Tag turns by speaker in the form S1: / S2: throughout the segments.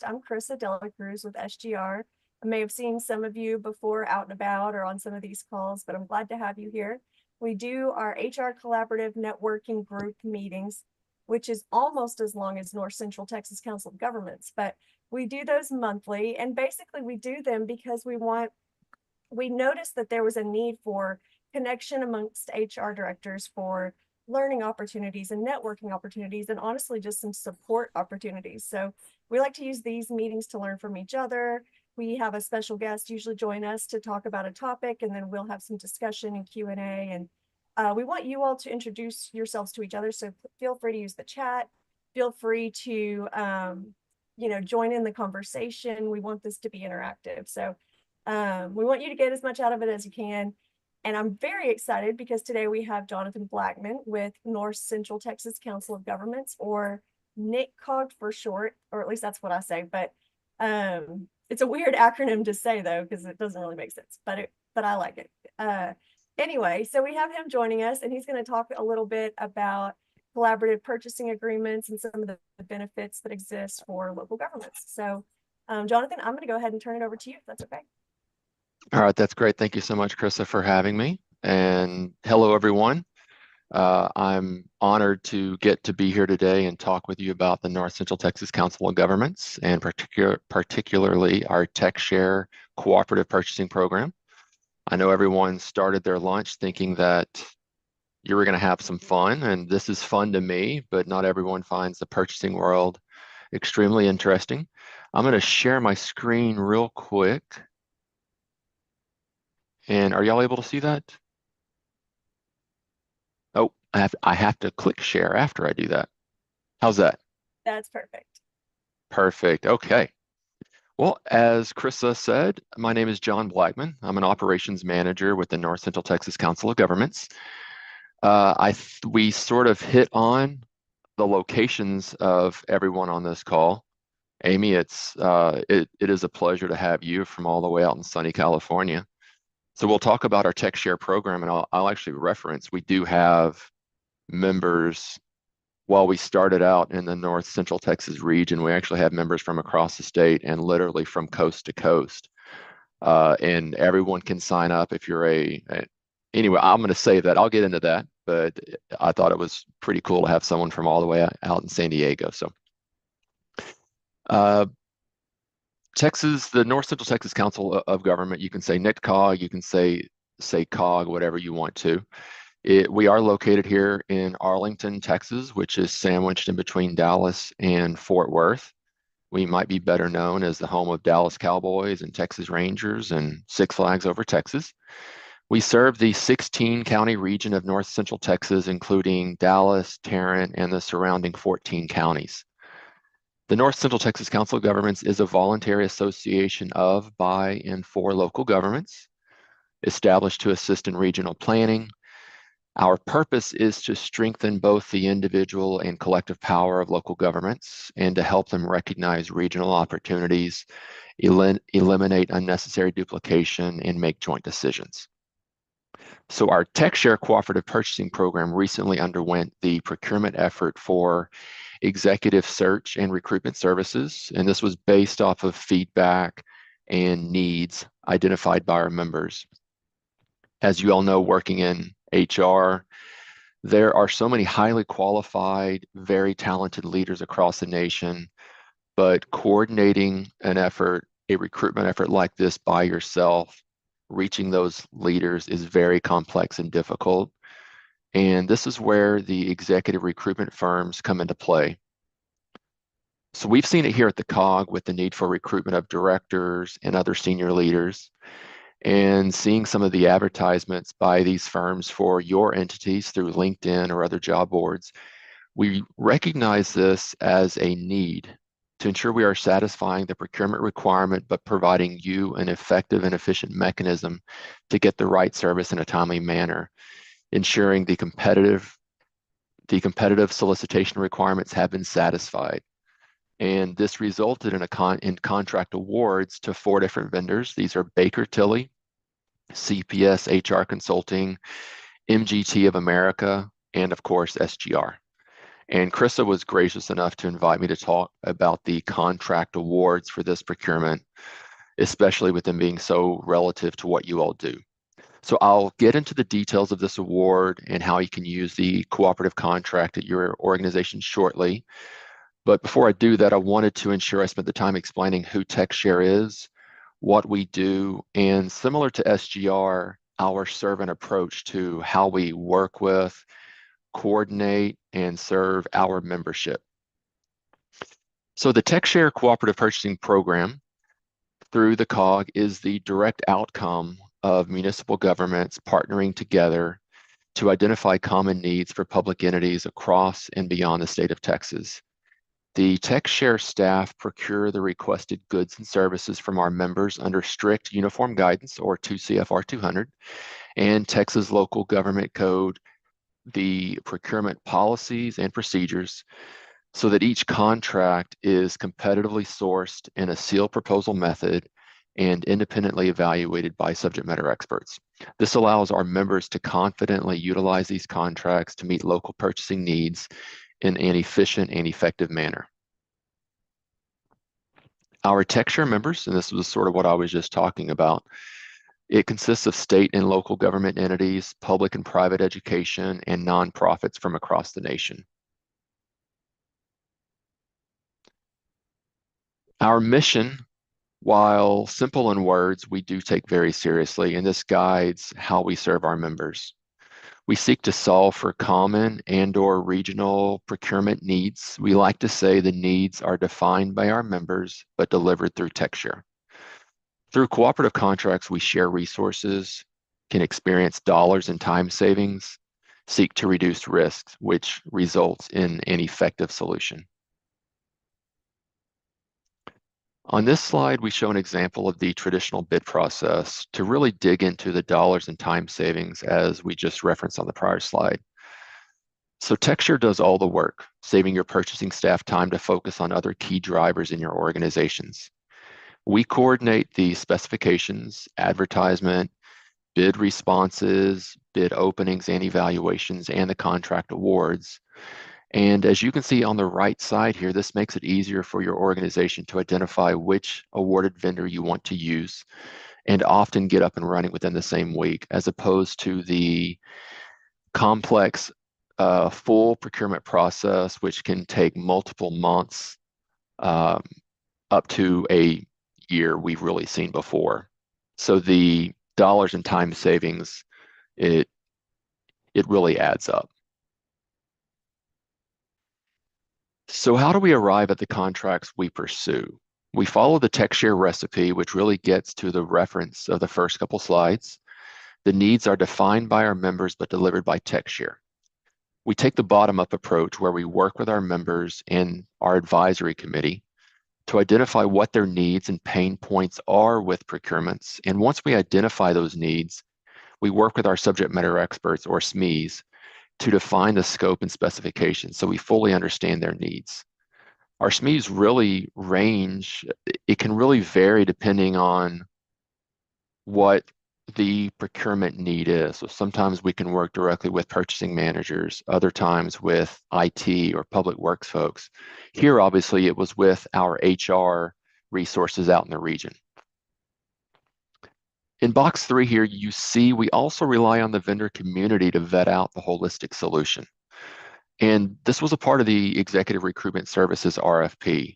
S1: I'm krisadelacruz with SGR. I may have seen some of you before out and about or on some of these calls, but I'm glad to have you here. We do our HR Collaborative Networking Group meetings, which is almost as long as North Central Texas Council of Governments, but we do those monthly. And basically we do them because we noticed that there was a need for connection amongst HR directors for learning opportunities and networking opportunities, and honestly, just some support opportunities. So we like to use these meetings to learn from each other. We have a special guest usually join us to talk about a topic, and then we'll have some discussion and Q&A. And we want you all to introduce yourselves to each other. So feel free to use the chat. Feel free to, join in the conversation. We want this to be interactive. So we want you to get as much out of it as you can. And I'm very excited because today we have Jonathan Blackman with North Central Texas Council of Governments, or NCTCOG for short, or at least that's what I say. But it's a weird acronym to say though, because it doesn't really make sense, but I like it. Anyway, so we have him joining us, and he's going to talk a little bit about collaborative purchasing agreements and some of the benefits that exist for local governments. So Jonathan, I'm going to go ahead and turn it over to you, if that's okay.
S2: All right, that's great. Thank you so much, Krisa, for having me. And hello, everyone. I'm honored to get to be here today and talk with you about the North Central Texas Council of Governments, and particularly our TechShare cooperative purchasing program. I know everyone started their lunch thinking that you were going to have some fun, and this is fun to me, but not everyone finds the purchasing world extremely interesting. I'm going to share my screen real quick. And are y'all able to see that? Oh, I have to click share after I do that. How's that?
S1: That's perfect.
S2: Perfect. Okay. Well, as Krisa said, my name is John Blackman. I'm an operations manager with the North Central Texas Council of Governments. We sort of hit on the locations of everyone on this call. Amy, it is a pleasure to have you from all the way out in sunny California. So we'll talk about our TechShare program, and I'll actually reference, we do have members. While we started out in the North Central Texas region, we actually have members from across the state and literally from coast to coast. And everyone can sign up if you're anyway, I'm going to say that. I'll get into that, but I thought it was pretty cool to have someone from all the way out in San Diego. So Texas, the North Central Texas Council of Government, you can say NCTCOG, you can say COG, whatever you want to. We are located here in Arlington, Texas, which is sandwiched in between Dallas and Fort Worth. We might be better known as the home of Dallas Cowboys and Texas Rangers and Six Flags Over Texas. We serve the 16-county region of North Central Texas, including Dallas, Tarrant, and the surrounding 14 counties. The North Central Texas Council of Governments is a voluntary association of, by, and for local governments, established to assist in regional planning. Our purpose is to strengthen both the individual and collective power of local governments and to help them recognize regional opportunities, eliminate unnecessary duplication, and make joint decisions. So our TechShare cooperative purchasing program recently underwent the procurement effort for executive search and recruitment services, and this was based off of feedback and needs identified by our members. As you all know, working in HR, there are so many highly qualified, very talented leaders across the nation, but coordinating a recruitment effort like this by yourself, reaching those leaders is very complex and difficult. And this is where the executive recruitment firms come into play. So we've seen it here at the COG with the need for recruitment of directors and other senior leaders, and seeing some of the advertisements by these firms for your entities through LinkedIn or other job boards. We recognize this as a need to ensure we are satisfying the procurement requirement, but providing you an effective and efficient mechanism to get the right service in a timely manner, ensuring the competitive solicitation requirements have been satisfied. And this resulted in contract awards to 4 different vendors. These are Baker Tilly, CPS HR Consulting, MGT of America, and of course, SGR. And Krisa was gracious enough to invite me to talk about the contract awards for this procurement, especially with them being so relative to what you all do. So I'll get into the details of this award and how you can use the cooperative contract at your organization shortly. But before I do that, I wanted to ensure I spent the time explaining who TechShare is, what we do, and similar to SGR, our servant approach to how we work with, coordinate, and serve our membership. So the TechShare Cooperative Purchasing Program through the COG is the direct outcome of municipal governments partnering together to identify common needs for public entities across and beyond the state of Texas. The TechShare staff procure the requested goods and services from our members under strict uniform guidance, or 2 CFR 200, and Texas Local Government Code, the procurement policies and procedures, so that each contract is competitively sourced in a sealed proposal method and independently evaluated by subject matter experts. This allows our members to confidently utilize these contracts to meet local purchasing needs in an efficient and effective manner. Our TechShare members, and this was sort of what I was just talking about, it consists of state and local government entities, public and private education, and nonprofits from across the nation. Our mission, while simple in words, we do take very seriously, and this guides how we serve our members. We seek to solve for common and/or regional procurement needs. We like to say the needs are defined by our members, but delivered through TechShare. Through cooperative contracts, we share resources, can experience dollars and time savings, seek to reduce risks, which results in an effective solution. On this slide, we show an example of the traditional bid process to really dig into the dollars and time savings as we just referenced on the prior slide. So TechShare does all the work, saving your purchasing staff time to focus on other key drivers in your organizations. We coordinate the specifications, advertisement, bid responses, bid openings and evaluations, and the contract awards. And as you can see on the right side here, this makes it easier for your organization to identify which awarded vendor you want to use and often get up and running within the same week, as opposed to the complex full procurement process, which can take multiple months up to a year we've really seen before. So the dollars and time savings, it really adds up. So how do we arrive at the contracts we pursue? We follow the TechShare recipe, which really gets to the reference of the first couple slides. The needs are defined by our members, but delivered by TechShare. We take the bottom-up approach where we work with our members and our advisory committee to identify what their needs and pain points are with procurements. And once we identify those needs, we work with our subject matter experts, or SMEs, to define the scope and specifications so we fully understand their needs. Our SMEs really range, it can really vary depending on what the procurement need is. So sometimes we can work directly with purchasing managers, other times with IT or public works folks. Here, obviously, it was with our HR resources out in the region. In box 3 here, you see we also rely on the vendor community to vet out the holistic solution. And this was a part of the Executive Recruitment Services RFP,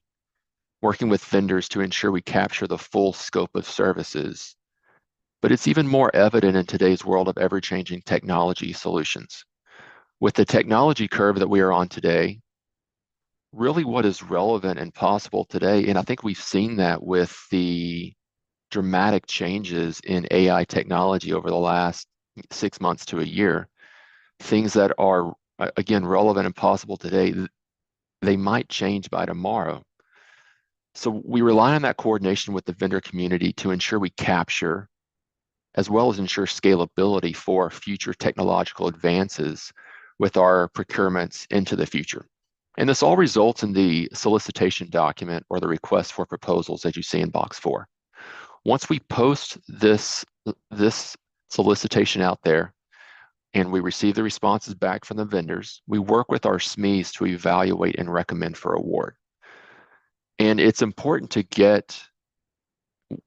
S2: working with vendors to ensure we capture the full scope of services. But it's even more evident in today's world of ever-changing technology solutions. With the technology curve that we are on today, really what is relevant and possible today, and I think we've seen that with the dramatic changes in AI technology over the last 6 months to a year, things that are, again, relevant and possible today, they might change by tomorrow. So we rely on that coordination with the vendor community to ensure we capture, as well as ensure scalability for future technological advances with our procurements into the future. And this all results in the solicitation document, or the request for proposals, that you see in box 4. Once we post this solicitation out there, and we receive the responses back from the vendors, we work with our SMEs to evaluate and recommend for award. And it's important to get,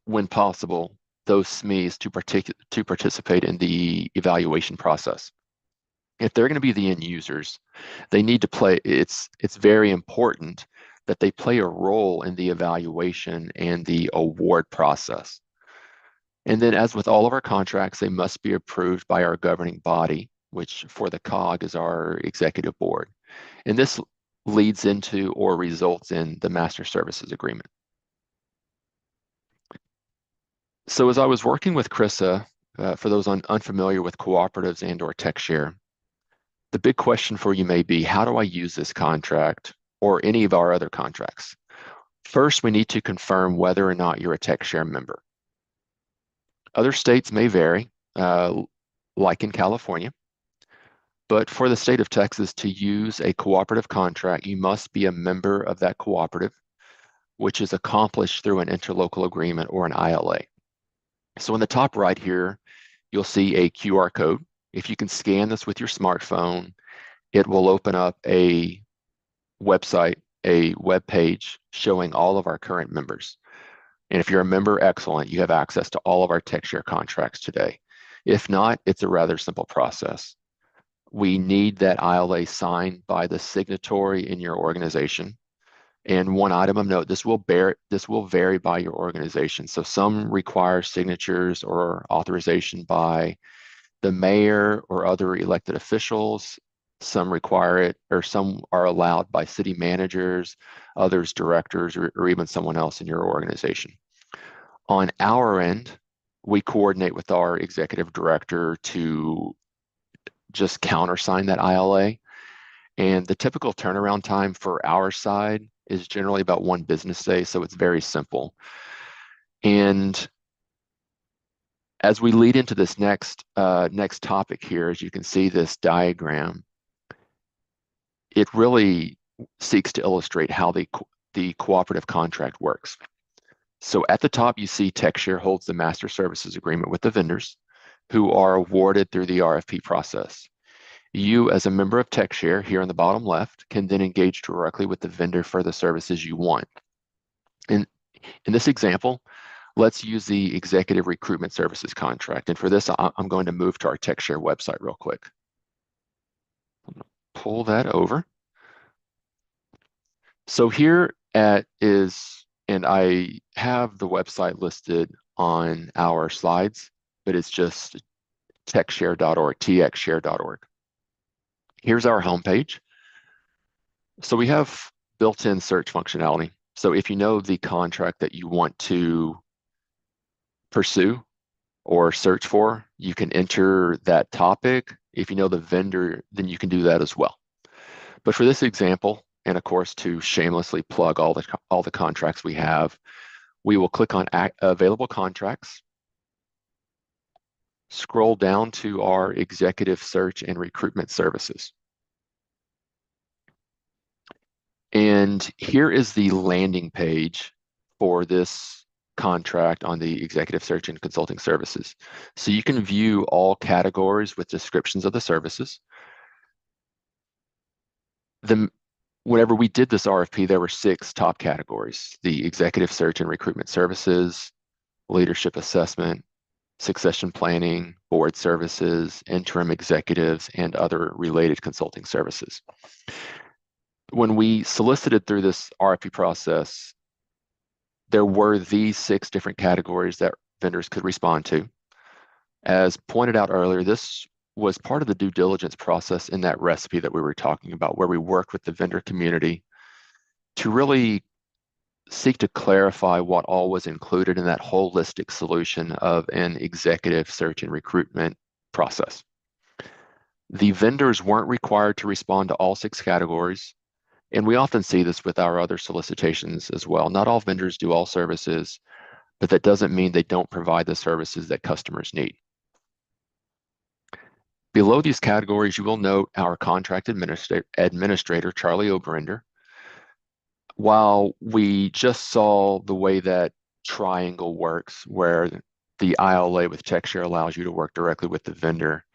S2: when possible, those SMEs to participate in the evaluation process. If they're going to be the end users, they need to play, it's very important that they play a role in the evaluation and the award process. And then, as with all of our contracts, they must be approved by our governing body, which for the COG is our executive board. And this leads into or results in the master services agreement. So as I was working with Krisa, for those unfamiliar with cooperatives and or tech share, the big question for you may be, how do I use this contract or any of our other contracts? First, we need to confirm whether or not you're a tech share member. Other states may vary, like in California, but for the state of Texas to use a cooperative contract, you must be a member of that cooperative, which is accomplished through an interlocal agreement or an ILA. So in the top right here, you'll see a QR code. If you can scan this with your smartphone, it will open up a website, a web page showing all of our current members. And if you're a member, excellent, you have access to all of our tech share contracts today. If not, it's a rather simple process. We need that ILA signed by the signatory in your organization. And one item of note, this will vary by your organization. So some require signatures or authorization by the mayor or other elected officials. Some require it, or some are allowed by city managers, others directors, or even someone else in your organization. On our end, we coordinate with our executive director to just countersign that ILA. And the typical turnaround time for our side is generally about 1 business day, so it's very simple. And as we lead into this next topic here, as you can see this diagram, it really seeks to illustrate how the cooperative contract works. So at the top, you see TechShare holds the master services agreement with the vendors who are awarded through the RFP process. You, as a member of TechShare, here on the bottom left, can then engage directly with the vendor for the services you want. In this example, let's use the Executive Recruitment Services contract. And for this, I'm going to move to our TechShare website real quick. Pull that over. So here and I have the website listed on our slides, but it's just techshare.org, txshare.org. Here's our homepage. So we have built-in search functionality. So if you know the contract that you want to pursue or search for, you can enter that topic. If you know the vendor, then you can do that as well. But for this example, and of course to shamelessly plug all the contracts we have, we will click on available contracts, scroll down to our executive search and recruitment services. And here is the landing page for this contract on the executive search and consulting services. So you can view all categories with descriptions of the services. Whenever we did this RFP, there were 6 top categories: the executive search and recruitment services, leadership assessment, succession planning, board services, interim executives, and other related consulting services. When we solicited through this RFP process, there were these 6 different categories that vendors could respond to. As pointed out earlier, this was part of the due diligence process in that recipe that we were talking about, where we worked with the vendor community to really seek to clarify what all was included in that holistic solution of an executive search and recruitment process. The vendors weren't required to respond to all 6 categories, and we often see this with our other solicitations as well. Not all vendors do all services, but that doesn't mean they don't provide the services that customers need. Below these categories, you will note our contract administrator, Charlie Oberender. While we just saw the way that triangle works, where the ILA with TechShare allows you to work directly with the vendor,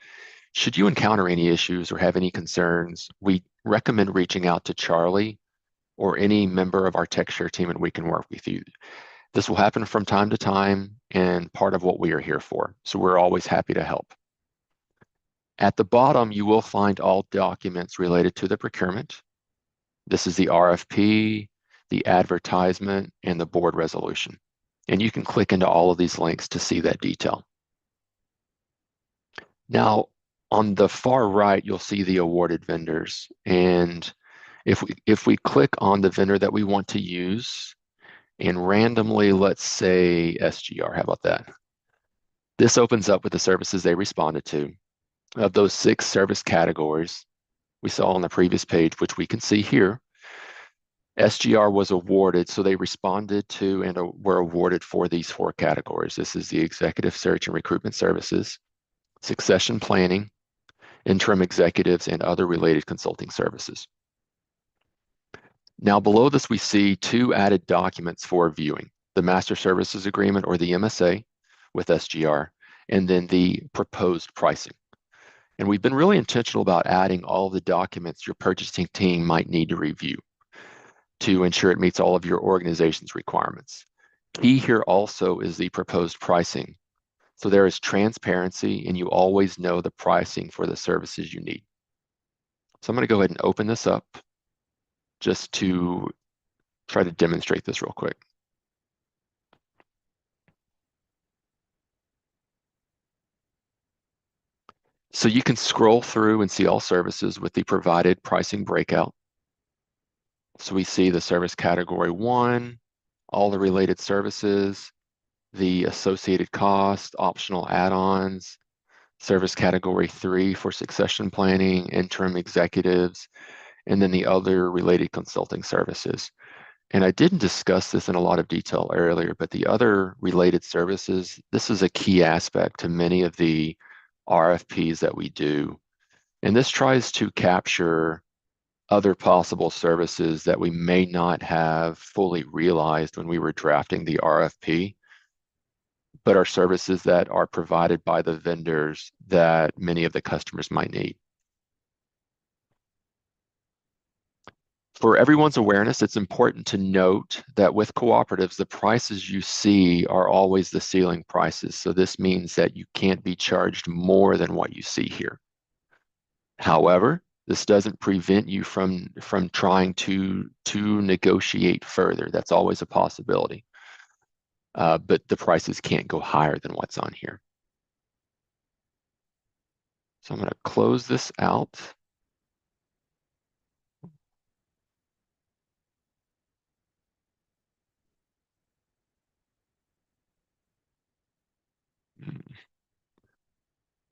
S2: Should you encounter any issues or have any concerns, we recommend reaching out to Charlie or any member of our TechShare team, and we can work with you. This will happen from time to time and part of what we are here for. So we're always happy to help. At the bottom, you will find all documents related to the procurement. This is the RFP, the advertisement, and the board resolution. And you can click into all of these links to see that detail. Now, on the far right, you'll see the awarded vendors. And if we click on the vendor that we want to use and randomly, let's say SGR, how about that? This opens up with the services they responded to. Of those 6 service categories we saw on the previous page, which we can see here, SGR was awarded, so they responded to and were awarded for these 4 categories. This is the Executive Search and Recruitment Services, Succession Planning, Interim Executives, and other related consulting services. Now below this, we see 2 added documents for viewing, the Master Services Agreement or the MSA with SGR, and then the proposed pricing. And we've been really intentional about adding all the documents your purchasing team might need to review to ensure it meets all of your organization's requirements. Key here also is the proposed pricing. So there is transparency and you always know the pricing for the services you need. So I'm going to go ahead and open this up just to try to demonstrate this real quick. So you can scroll through and see all services with the provided pricing breakout. So we see the service category 1, all the related services, the associated cost, optional add-ons, service category 3 for succession planning, interim executives, and then the other related consulting services. And I didn't discuss this in a lot of detail earlier, but the other related services, this is a key aspect to many of the RFPs that we do. And this tries to capture other possible services that we may not have fully realized when we were drafting the RFP, but are services that are provided by the vendors that many of the customers might need. For everyone's awareness, it's important to note that with cooperatives, the prices you see are always the ceiling prices. So this means that you can't be charged more than what you see here. However, this doesn't prevent you from trying to negotiate further. That's always a possibility. But the prices can't go higher than what's on here. So I'm going to close this out.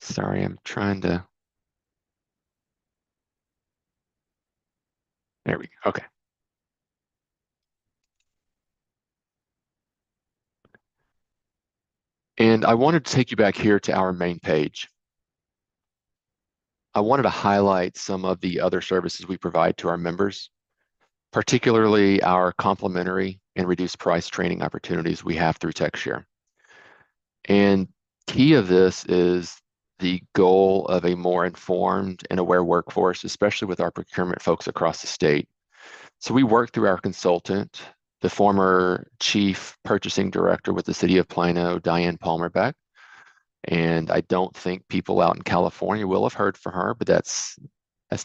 S2: Sorry, I'm trying to. There we go. Okay. And I wanted to take you back here to our main page. I wanted to highlight some of the other services we provide to our members, particularly our complimentary and reduced price training opportunities we have through TechShare. And key of this is the goal of a more informed and aware workforce, especially with our procurement folks across the state. So we work through our consultant, the former chief purchasing director with the city of Plano, Diane Palmerbeck. And I don't think people out in California will have heard from her, but that's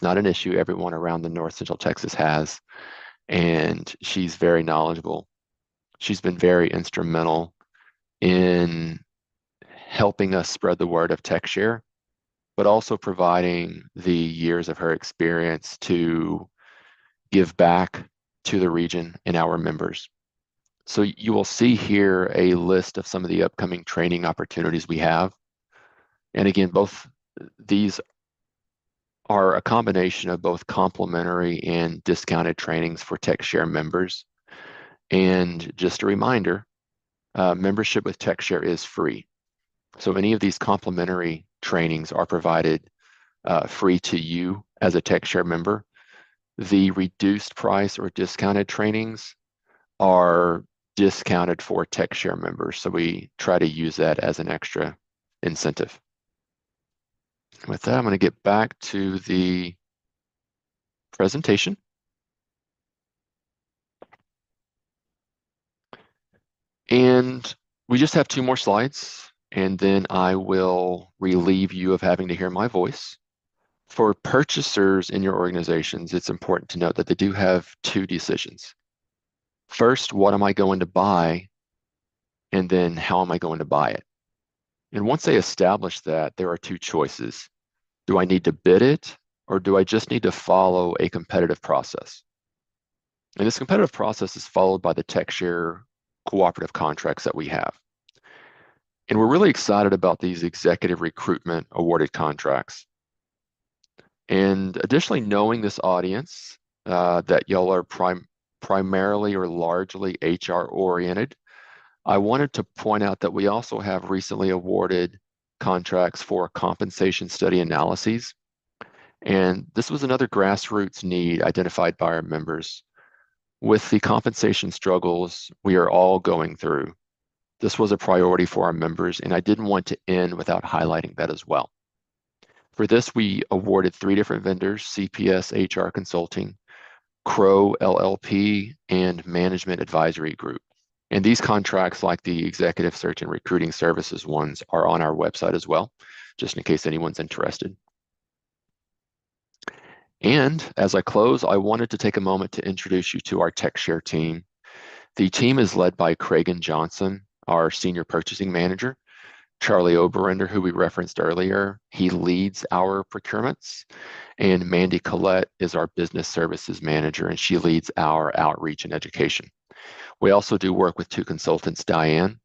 S2: not an issue everyone around the North Central Texas has. And she's very knowledgeable. She's been very instrumental in helping us spread the word of TechShare, but also providing the years of her experience to give back to the region and our members. So you will see here a list of some of the upcoming training opportunities we have. And again, both these are a combination of both complimentary and discounted trainings for TechShare members. And just a reminder, membership with TechShare is free. So any of these complimentary trainings are provided free to you as a TechShare member. The reduced price or discounted trainings are discounted for TechShare members. So we try to use that as an extra incentive. With that, I'm going to get back to the presentation. And we just have 2 more slides, and then I will relieve you of having to hear my voice. For purchasers in your organizations, it's important to note that they do have 2 decisions. First, what am I going to buy? And then how am I going to buy it? And once they establish that, there are 2 choices. Do I need to bid it, or do I just need to follow a competitive process? And this competitive process is followed by the tech share cooperative contracts that we have. And we're really excited about these executive recruitment awarded contracts. And additionally, knowing this audience, that y'all are primarily or largely HR oriented, I wanted to point out that we also have recently awarded contracts for compensation study analyses. And this was another grassroots need identified by our members. With the compensation struggles we are all going through, this was a priority for our members, and I didn't want to end without highlighting that as well. For this, we awarded 3 different vendors: CPS HR Consulting, Crow LLP, and Management Advisory Group. And these contracts, like the Executive Search and Recruiting Services ones, are on our website as well, just in case anyone's interested. And as I close, I wanted to take a moment to introduce you to our TechShare team. The team is led by Cragen Johnson, our Senior Purchasing Manager. Charlie Oberender, who we referenced earlier, he leads our procurements. And Mandy Collette is our Business Services Manager, and she leads our outreach and education. We also do work with 2 consultants, Diane,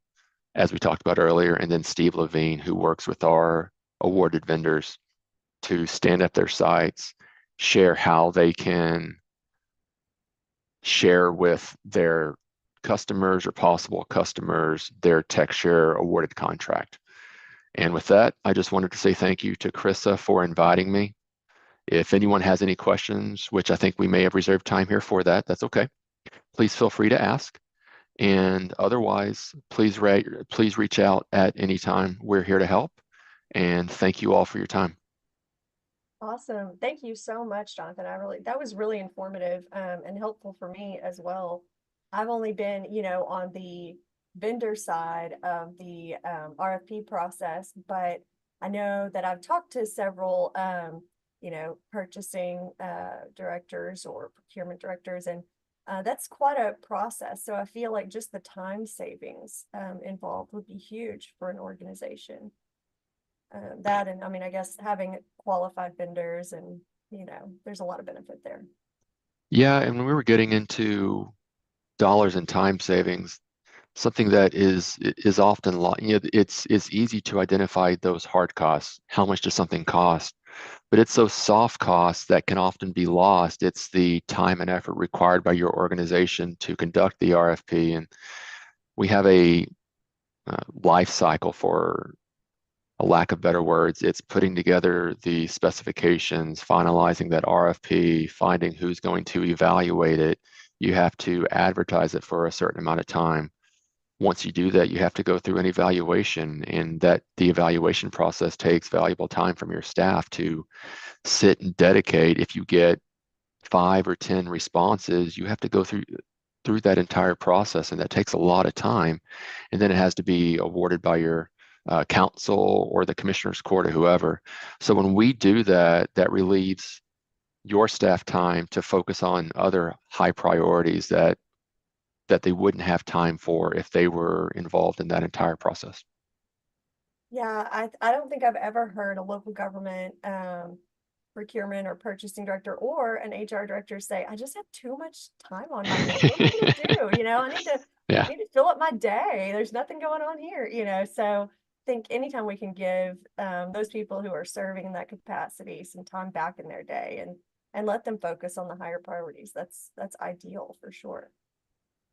S2: as we talked about earlier, and then Steve Levine, who works with our awarded vendors to stand up their sites, share how they can share with their customers or possible customers their TechShare awarded contract. And with that, I just wanted to say thank you to Krisa for inviting me. If anyone has any questions, which I think we may have reserved time here for that, that's okay. Please feel free to ask. And otherwise, please reach out at any time. We're here to help. And thank you all for your time.
S1: Awesome. Thank you so much, Jonathan. That was really informative, and helpful for me as well. I've only been, on the vendor side of the RFP process, but I know that I've talked to several, purchasing directors or procurement directors, and that's quite a process. So I feel like just the time savings involved would be huge for an organization. That, and I mean, I guess having qualified vendors, and there's a lot of benefit there.
S2: Yeah, and when we were getting into dollars and time savings, something that is often it's easy to identify those hard costs. How much does something cost? But it's those soft costs that can often be lost. It's the time and effort required by your organization to conduct the RFP, and we have a life cycle, for a lack of better words. It's putting together the specifications, finalizing that RFP, finding who's going to evaluate it. You have to advertise it for a certain amount of time. Once you do that, you have to go through an evaluation, and that the evaluation process takes valuable time from your staff to sit and dedicate. If you get 5 or 10 responses, you have to go through that entire process, and that takes a lot of time. And then it has to be awarded by your council or the commissioner's court or whoever. So when we do that, that relieves your staff time to focus on other high priorities that they wouldn't have time for if they were involved in that entire process.
S1: Yeah, I don't think I've ever heard a local government procurement or purchasing director or an HR director say, I just have too much time on my hands. What am I gonna do? I need to
S2: Yeah.
S1: fill up my day. There's nothing going on here, so I think anytime we can give those people who are serving in that capacity some time back in their day, and let them focus on the higher priorities, that's ideal for sure.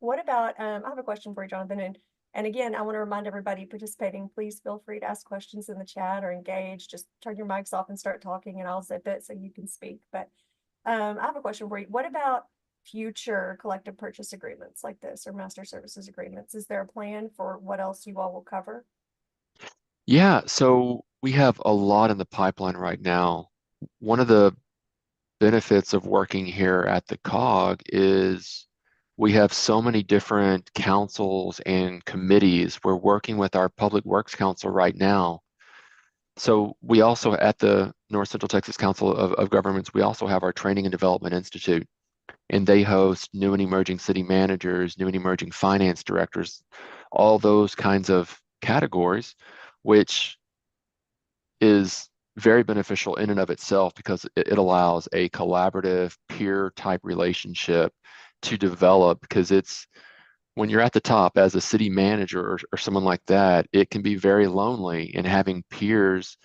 S1: What about, I have a question for you, Jonathan, and again, I want to remind everybody participating, please feel free to ask questions in the chat or engage. Just turn your mics off and start talking, and I'll zip it so you can speak. But I have a question for you. What about future collective purchase agreements like this, or master services agreements? Is there a plan for what else you all will cover?
S2: Yeah, so we have a lot in the pipeline right now. One of the benefits of working here at the COG is we have so many different councils and committees. We're working with our Public Works Council right now. So we also at the North Central Texas Council of Governments, we also have our Training and Development Institute, and they host new and emerging city managers, new and emerging finance directors, all those kinds of categories, which is very beneficial in and of itself because it allows a collaborative peer type relationship to develop, because it's when you're at the top as a city manager or someone like that, it can be very lonely, and having peers,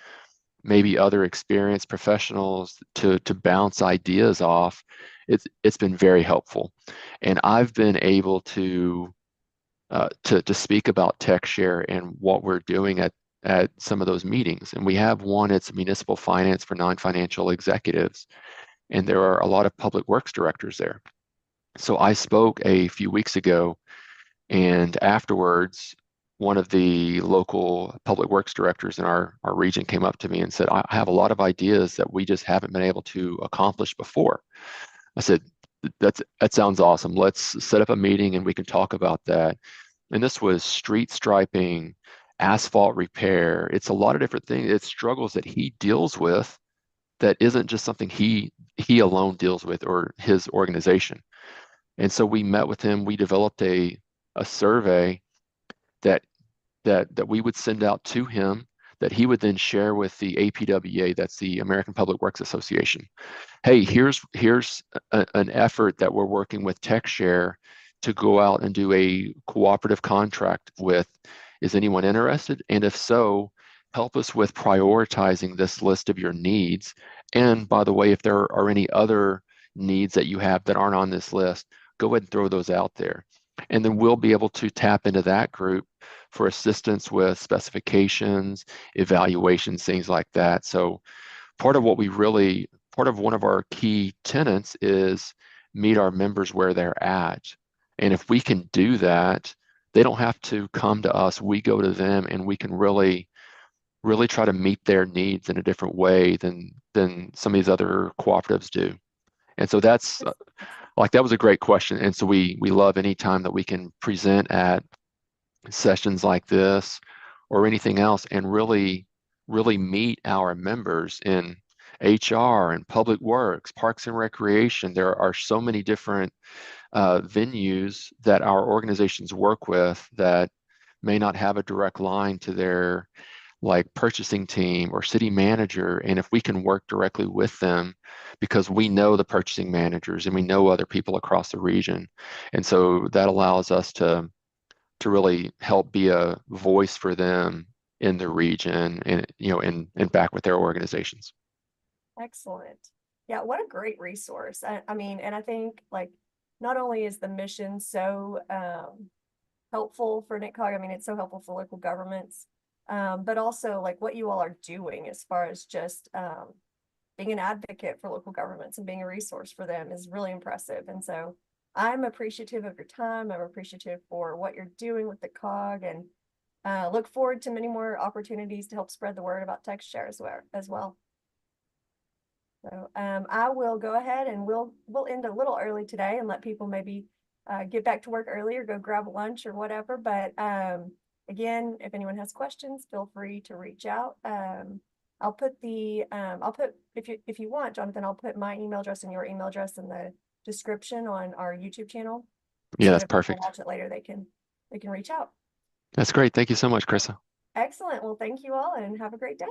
S2: maybe other experienced professionals to bounce ideas off, it's been very helpful. And I've been able to speak about TechShare and what we're doing at some of those meetings. And we have one, it's municipal finance for non-financial executives, and there are a lot of public works directors there. So I spoke a few weeks ago, and afterwards, one of the local public works directors in our region came up to me and said, I have a lot of ideas that we just haven't been able to accomplish before. I said, that sounds awesome. Let's set up a meeting and we can talk about that. And this was street striping, asphalt repair. It's a lot of different things. It's struggles that he deals with that isn't just something he alone deals with or his organization. And so we met with him. We developed a survey that we would send out to him, that he would then share with the APWA, that's the American Public Works Association. Hey, here's an effort that we're working with TechShare to go out and do a cooperative contract with. Is anyone interested? And if so, help us with prioritizing this list of your needs. And by the way, if there are any other needs that you have that aren't on this list, go ahead and throw those out there. And then we'll be able to tap into that group for assistance with specifications, evaluations, things like that. So part of one of our key tenets is meet our members where they're at. And if we can do that, they don't have to come to us. We go to them, and we can really try to meet their needs in a different way than some of these other cooperatives do. And so that's like, that was a great question. And so we love any time that we can present at sessions like this or anything else and really meet our members in HR and public works, parks and recreation. There are so many different venues that our organizations work with that may not have a direct line to their like purchasing team or city manager. And if we can work directly with them, because we know the purchasing managers and we know other people across the region, and so that allows us to really help be a voice for them in the region, and and back with their organizations.
S1: Excellent. Yeah, what a great resource. I mean, and I think like not only is the mission so helpful for NCTCOG, I mean, it's so helpful for local governments, but also like what you all are doing as far as just being an advocate for local governments and being a resource for them is really impressive. And so I'm appreciative of your time. I'm appreciative for what you're doing with the COG, and look forward to many more opportunities to help spread the word about TechShare as well. So I will go ahead and we'll end a little early today and let people maybe get back to work earlier, go grab lunch or whatever. But again, if anyone has questions, feel free to reach out. I'll put if you want, Jonathan, I'll put my email address and your email address in the description on our YouTube channel.
S2: Yeah,
S1: So
S2: that's
S1: if people
S2: perfect.
S1: watch it later, they can reach out.
S2: That's great. Thank you so much, Krisa.
S1: Excellent. Well, thank you all and have a great day.